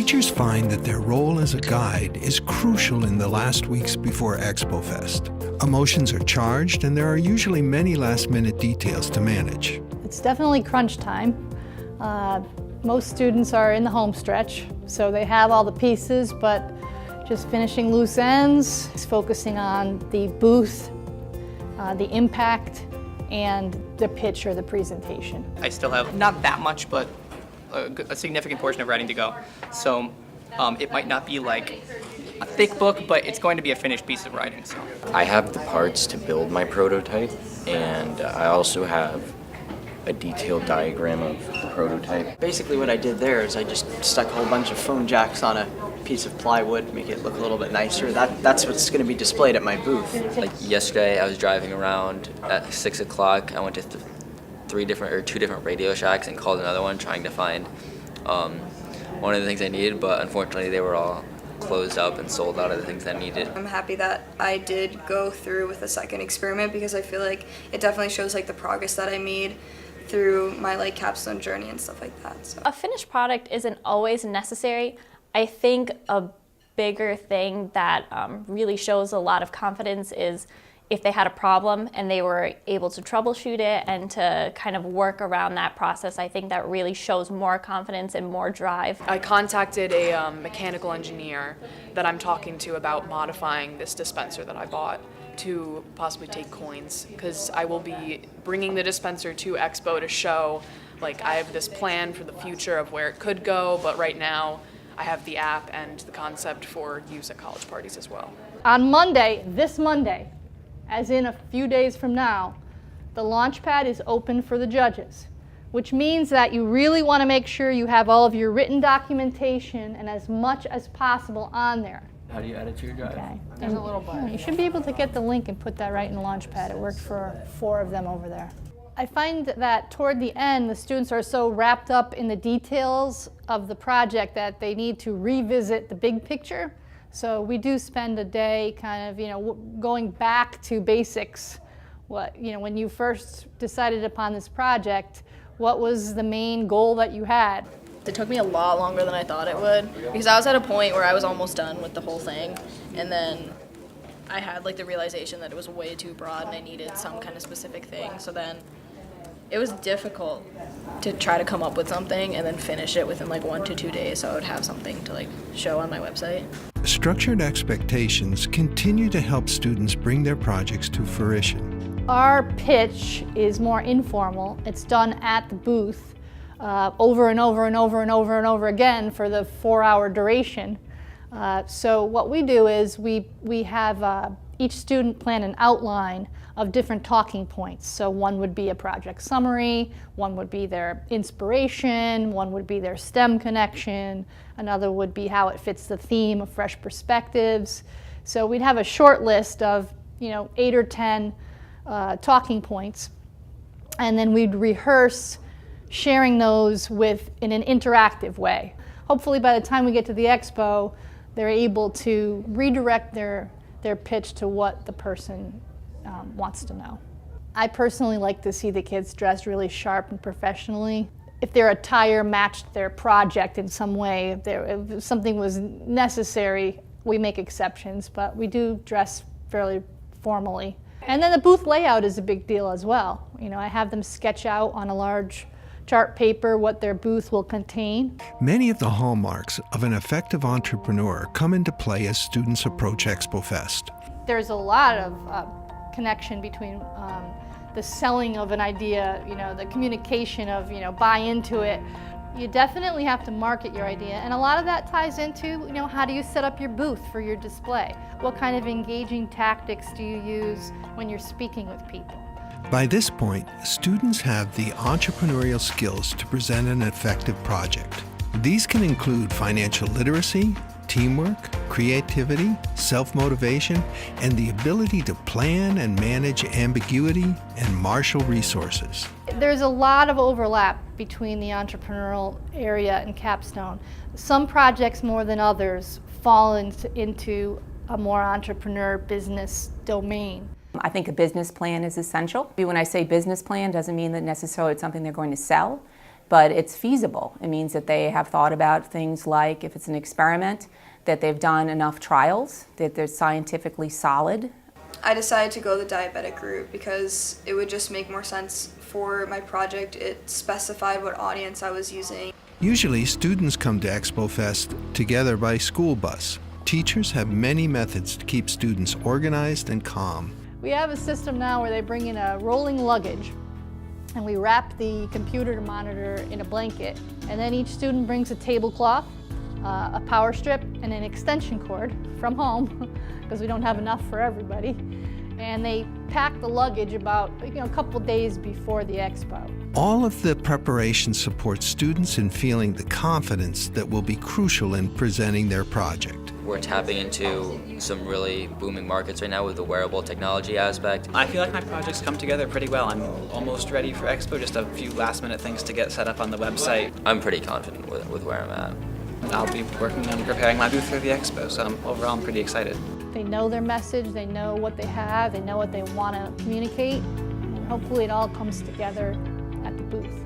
Teachers find that their role as a guide is crucial in the last weeks before Expo Fest. Emotions are charged, and there are usually many last-minute details to manage. It's definitely crunch time. Most students are in the home stretch, so they have all the pieces, but just finishing loose ends, focusing on the booth, the impact, and the pitch or the presentation. I still have not that much, but a significant portion of writing to go. So it might not be like a thick book, but it's going to be a finished piece of writing. So I have the parts to build my prototype, and I also have a detailed diagram of the prototype. Basically what I did there is I just stuck a whole bunch of phone jacks on a piece of plywood, make it look a little bit nicer. That's what's going to be displayed at my booth. Like yesterday, I was driving around at 6 o'clock. I went to two different Radio Shacks and called another one trying to find one of the things I needed, but unfortunately they were all closed up and sold out of the things I needed. I'm happy that I did go through with a second experiment because I feel like it definitely shows like the progress that I made through my like capstone journey and stuff like that. So. A finished product isn't always necessary. I think a bigger thing that really shows a lot of confidence is if they had a problem and they were able to troubleshoot it and to kind of work around that process. I think that really shows more confidence and more drive. I contacted a mechanical engineer that I'm talking to about modifying this dispenser that I bought to possibly take coins, because I will be bringing the dispenser to Expo to show, like, I have this plan for the future of where it could go, but right now I have the app and the concept for use at college parties as well. On Monday, this Monday, as in a few days from now, the Launchpad is open for the judges, which means that you really want to make sure you have all of your written documentation and as much as possible on there. How do you add it to your drive? Okay. There's a little button. You should be able to get the link and put that right in Launchpad. It worked for 4 of them over there. I find that toward the end, the students are so wrapped up in the details of the project that they need to revisit the big picture. So we do spend a day kind of, going back to basics. When you first decided upon this project, what was the main goal that you had? It took me a lot longer than I thought it would, because I was at a point where I was almost done with the whole thing, and then I had like the realization that it was way too broad and I needed some kind of specific thing. So then it was difficult to try to come up with something and then finish it within like 1 to 2 days, so I would have something to like show on my website. Structured expectations continue to help students bring their projects to fruition. Our pitch is more informal. It's done at the booth over and over and over and over and over again for the 4-hour duration. So what we do is we have each student plan an outline of different talking points. So one would be a project summary, one would be their inspiration, one would be their STEM connection, another would be how it fits the theme of fresh perspectives. So we'd have a short list of 8 or 10 talking points, and then we'd rehearse sharing those in an interactive way. Hopefully by the time we get to the expo, they're able to redirect their pitch to what the person wants to know. I personally like to see the kids dressed really sharp and professionally. If their attire matched their project in some way, if something was necessary, we make exceptions, but we do dress fairly formally. And then the booth layout is a big deal as well. I have them sketch out on a large chart paper what their booth will contain. Many of the hallmarks of an effective entrepreneur come into play as students approach Expo Fest. There's a lot of connection between the selling of an idea, the communication of, buy into it. You definitely have to market your idea, and a lot of that ties into, how do you set up your booth for your display? What kind of engaging tactics do you use when you're speaking with people? By this point, students have the entrepreneurial skills to present an effective project. These can include financial literacy, teamwork, creativity, self-motivation, and the ability to plan and manage ambiguity and marshal resources. There's a lot of overlap between the entrepreneurial area and Capstone. Some projects more than others fall into a more entrepreneur business domain. I think a business plan is essential. When I say business plan, doesn't mean that necessarily it's something they're going to sell, but it's feasible. It means that they have thought about things like, if it's an experiment, that they've done enough trials, that they're scientifically solid. I decided to go the diabetic route because it would just make more sense for my project. It specified what audience I was using. Usually, students come to Expo Fest together by school bus. Teachers have many methods to keep students organized and calm. We have a system now where they bring in a rolling luggage, and we wrap the computer monitor in a blanket, and then each student brings a tablecloth, a power strip, and an extension cord from home, because we don't have enough for everybody. And they pack the luggage about a couple days before the expo. All of the preparation supports students in feeling the confidence that will be crucial in presenting their project. We're tapping into some really booming markets right now with the wearable technology aspect. I feel like my project's come together pretty well. I'm almost ready for Expo, just a few last minute things to get set up on the website. I'm pretty confident with where I'm at. I'll be working on preparing my booth for the Expo, so overall I'm pretty excited. They know their message, they know what they have, they know what they want to communicate, and hopefully it all comes together at the booth.